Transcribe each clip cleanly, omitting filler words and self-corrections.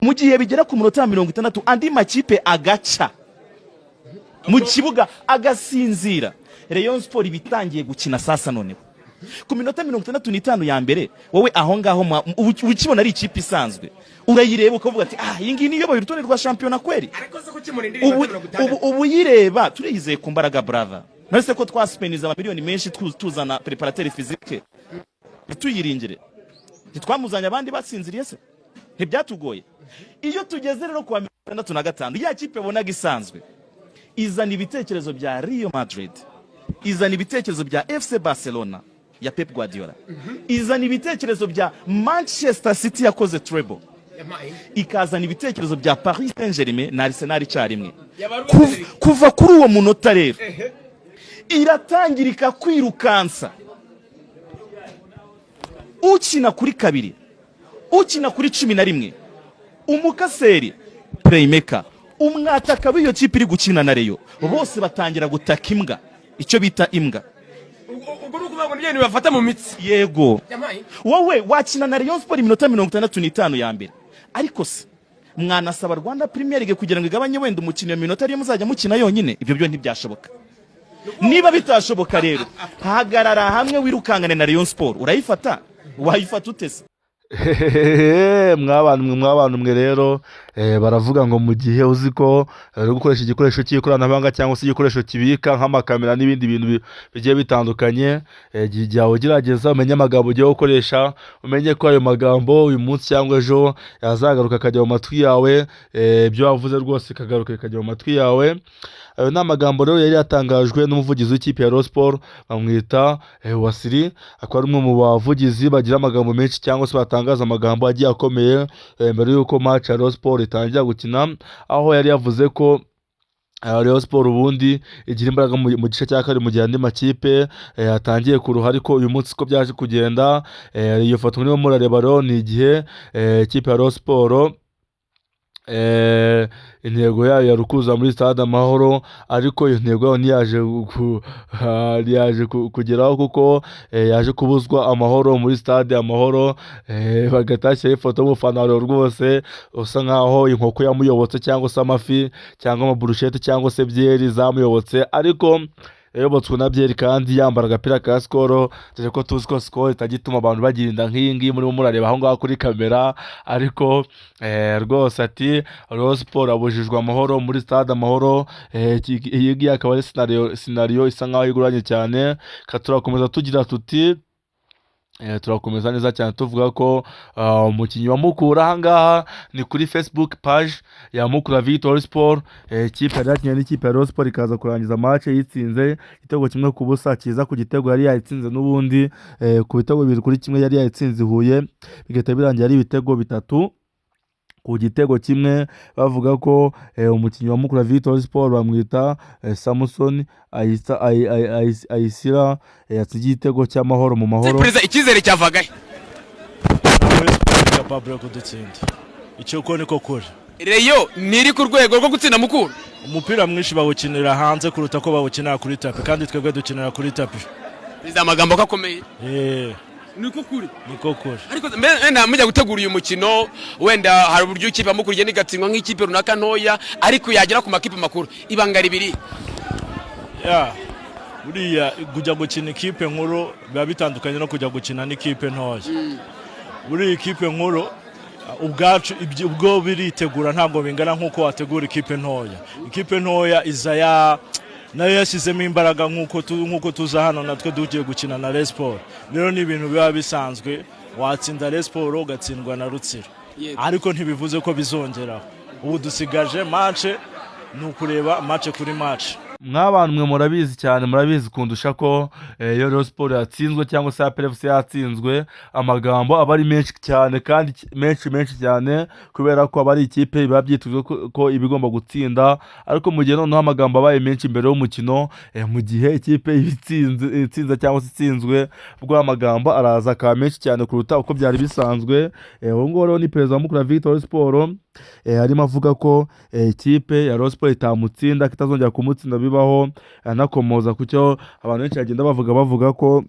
mu gihe bigera ku minota 60 andi makipe agaca mu kibuga agasinzira. Rayon Sport bitangiye gukina sasa noneho ku minota 65 ya mbere wowe aho ngaho ukibona ari ikipe isanzwe urayireba ukavuga ati iyi ngiyi niyo bayirutonde rwa championnat kweri. Ubu yireba turiyizeye ku mbaraga brava nase ko twaspeniza amamiliyoni menshi tuzana preparateur physique tuyiringire ntitwamuzanya abandi batsinziriye se ntibyatugoye. Iyo tugeze rero kwa 65 ya kipe bonaga isanzwe izana ibitekerezo bya Real Madrid, izana ibitekerezo bya FC Barcelona ya Pep Guardiola, izana ibitekerezo bya Manchester City yakoze treble, ikazana ibitekerezo bya Paris Saint-Germain na Arsenal icyarimwe. Kuva kuri uwo munota rero iratangirika kwirukansa, ukina kuri kabiri, ukina kuri 11, umukaseri playmaker, umwataka w'iyo kipe iri gukina na Rayon bose batangira gutaka imbwa, icyo bita imbwa. Ubwo nukuvuga ngo njye bafata mu mitsi. Yego wowe wakina na Rayon Sport iminota 65 ya mbere, ariko se mwanasaba Rwanda Premier League kugira ngo igabanye wenda umukino ya minota ariyo muzajya mukina yonyine? Ibyo byo ntibyashoboka. Niba bitashoboka rero hagarara hamwe wirukangane na Rayon Sport, urayifata wayifata utese. Mwabantu mwe rero baravuga ngo mu gihe uziko uri gukoresha igikoresho cy'ikoranabuhanga cyangwa se igikoresho kibika nk'amakamera n'ibindi bintu bigiye bitandukanye, jya ugerageza umenye amagambo ugiye gukoresha, umenye ko ayo magambo uyu munsi cyangwa ejo yazagaruka akajya mu matwi yawe, ibyo wavuze rwose kagaruka ikajya mu matwi yawe. Ayo ni amagambo rero yari yatangajwe n'umuvugizi w'ikipe ya Rayon Sport bamwita Wasiri, akaba ari umwe mu bavugizi bagira amagambo menshi cyangwa se batangaza amagambo agiye akomeye mbere y'uko match ya Rayon Sport itangira gukina, aho yari yavuze ko Rayon Sport ubundi igira imbaraga mu gice cya kabiri mu gihe andi makipe yatangiye kuruha, ariko uyu munsi ko byaje kugenda iyo foto niyo murareba rero ni igihe ikipe ya Rayon Sport intego yayo yarukuza muri stade Amahoro, ariko iyo ntego yayo ntiyaje kugeraho kuko yaje kubuzwa amahoro muri stade Amahoro. Bagatashya ifoto y'umufana rwose usa nkaho inkoko yamuyobotse cyangwa se amafi cyangwa amaburushete cyangwa se byeri zamuyobotse, ariko yayobotswe na byeri kandi yambara agapira ka Skol, dore ko tuzi ko Skol itagituma abantu bagirinda nk'iyi ngiyi muri murareba aho ngaho kuri kamera, ariko rwose ati Rayon Sport abujijwe amahoro muri stade Amahoro. Iyi ngiyi akaba ari scenario isa nkaho iguranye cyane. Turakomeza tugira tuti turakomeza neza cyane tuvuga ko umukinnyi wa Mukura ahangaha ni kuri Facebook page ya Mukura Victory Sport, ikipe yakinnye n'ikipe ya Rayon Sport ikaza kurangiza match yitsinze igitego 1-0 kiza ku gitego yari yayitsinze n'ubundi ku bitego 2-1 yari yayitsinze Huye, bigahita birangira ari ibitego 3 ku gitego 1. bavuga ko umukinnyi wa Mukura Victory Sport bamwita Samson Ayisira yatsigiye igitego cy'amahoro mu mahoro. Icyizere cyavagaye capable ko dutsinda icyo ko niko kuri. Rayon niri ku rwego rwo gutsinda Mukura. Umupira mwinshi bawukinira hanze kuruta ko bawukinira kuri tapi, kandi twebwe dukinira kuri tapi. Biza amagambo akomeye. Niko kuri. Ariko mbena mujya gutegura uyu mukino wenda hari uburyo ikipe Mukura igatsindwa nk'ikipe runaka ntoya, ariko yagera ku makipe makuru ibanga ribiri. Buriya kujya gukina ikipe nkuru biba bitandukanye no kujya gukina n'ikipe ntoya. Buriya ikipe nkuru ubwacu ubwo biritegura ntabwo bingana nk'uko wategura ikipe ntoya. Ikipe ntoya iza nayo yashyizemo imbaraga nk'uko tuza hano natwe dugiye gukina na Rayon Sport. Rero ni ibintu biba bisanzwe, watsinda Rayon Sport ugatsindwa na Rutsiro, ariko ntibivuze ko bizongeraho. Ubu dusigaje match ni ukureba match kuri match. Mwabantu mwe murabizi cyane, murabizi kundusha ko iyo Rayon Sport yatsinzwe cyangwa se APR yatsinzwe amagambo aba ari menshi cyane, kandi menshi cyane, kubera ko abari ikipe biba byitezwe ko ibigomba gutsinda, ariko mu gihe noneho amagambo abaye menshi imbere y'umukino, mu gihe ikipe itsinze cyangwa se itsinzwe, bwo amagambo araza ka menshi cyane kuruta uko byari bisanzwe. Uwo ngoro ni perezida wa Mukura Victory Sport arimo avuga ko ikipe ya Rayon Sport itamutsinda, kitazongera kumutsinda bibaho, anakomoza ku cyo abantu benshi bagenda bavuga ko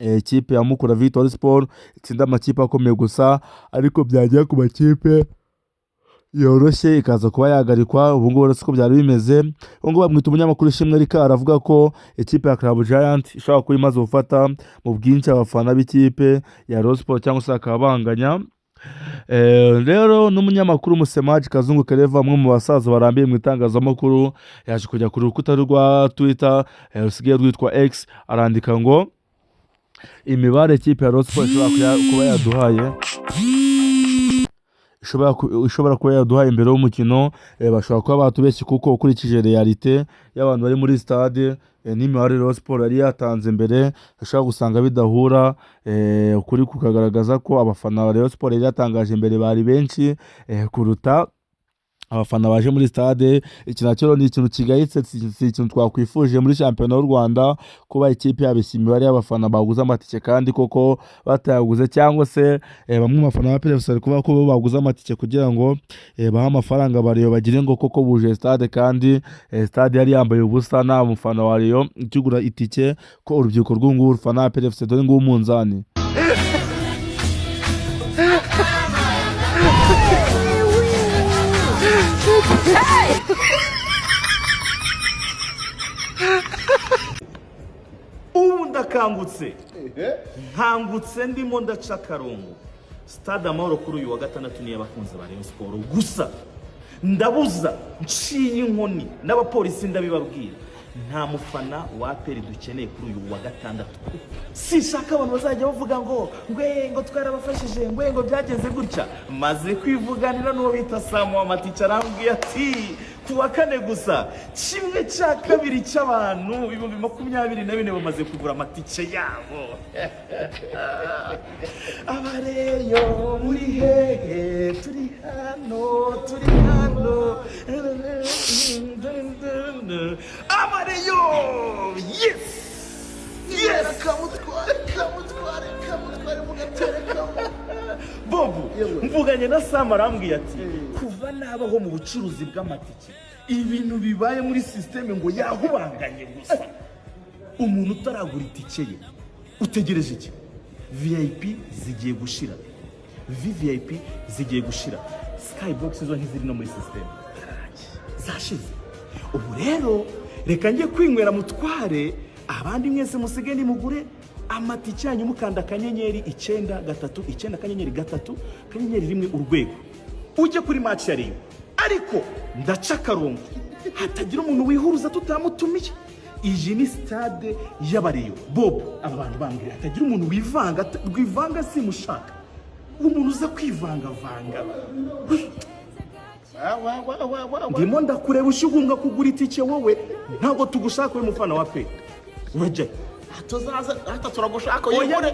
ikipe ya Mukura Victory Sport itsinda amakipe akomeye gusa, ariko byagiye ku makipe yoroshye ikaza kuba yagarikwa. Ubu ngubu uretse ko byari bimeze, ubu ngubu bamwita umunyamakuru Ishimwe Rika aravuga ko ikipe ya Club Giant ishobora kuba imaze gufata mu bwinshi abafana b'ikipe ya Rayon Sport cyangwa se akabanganya. Rero n'umunyamakuru Musemaji Kazungu Kereva, umwe mu basaza barambiye mu itangazamakuru, yaje kujya ku rukuta rwa Twitter rusigaye rwitwa X, arandika ngo imibare ikipe ya Rayon Sport kuba yaduhaye ishobora kuba yaduhaye imbere y'umukino, bashobora kuba batubeshye kuko ukurikije realite y'abantu bari muri stade n'imibare Rayon Sport yari yatanze mbere ushobora gusanga bidahura. Ukuri kukagaragaza ko abafana ba Rayon Sport yari yatangaje mbere bari benshi kuruta abafana baje muri stade. Iki nacyo ni ikintu kigayitse, si ikintu twakwifuje muri shampiyona y'u Rwanda, kuba ikipe yabeshya imibare y'abafana baguze amatike kandi koko batayaguze, cyangwa se bamwe mu bafana ba PFC kuba ko baguze amatike kugira ngo baha amafaranga bariyo bagire ngo koko buje stade, kandi stade yari yambaye ubusa. Nta mufana wa Rayon ukigura itike ko urubyiruko rw'ungu rufana ba PFC dore ngo umunzani ubu ndakangutse nkangutse ndimo ndaca akarongo. Stade Amahoro kuri uyu wa gatandatu niyo abakunzi ba Rayon Sport gusa ndabuza nciye inkoni n'abapolisi ndabibabwira, nta mufana wa APR dukeneye kuri uyu wa gatandatu. Sishaka abantu bazajya bavuga ngo twarabafashije ngo byagenze gutya. Maze kwivuganira n'uwo bita Samu Amaticha arambwiye ati kuwa kane gusa 1/2 cy'abantu 24,000 bamaze kugura amatike yabo. Abareyo muri hehe turi hano Amareyo yes kamutware mugaterekamo. Bobu mvuganye na Sam arambwiye ati kuva nabaho mu bucuruzi bw'amatike ibintu bibaye muri systeme ngo yahubanganye gusa. Umuntu utaragura itike ye utegereje iki? VIP zigiye gushira, VVIP zigiye gushira, Skybox zo ntiziri no muri systeme zashize. Ubu rero reka njye kwinywera mutware, abandi mwese musige ni mugure amatike yanyu mukanda kanyenyeri 939 kanyenyeri 3 kanyenyeri 1 urwego ujye kuri match ya Rayon. Ariko ndaca akarongo hatagira umuntu wihuruza tutamutumiye. Iyi ni stade y'Abareyo. Bob abantu bambwira hatagira umuntu wivanga simushaka, umuntu uza kwivanga. Ndimo ndakureba ushyugunga kugura itike wowe, ntabwo tugushaka we mufana wa pe. Urajya tuzaza hata turagushaka uyigure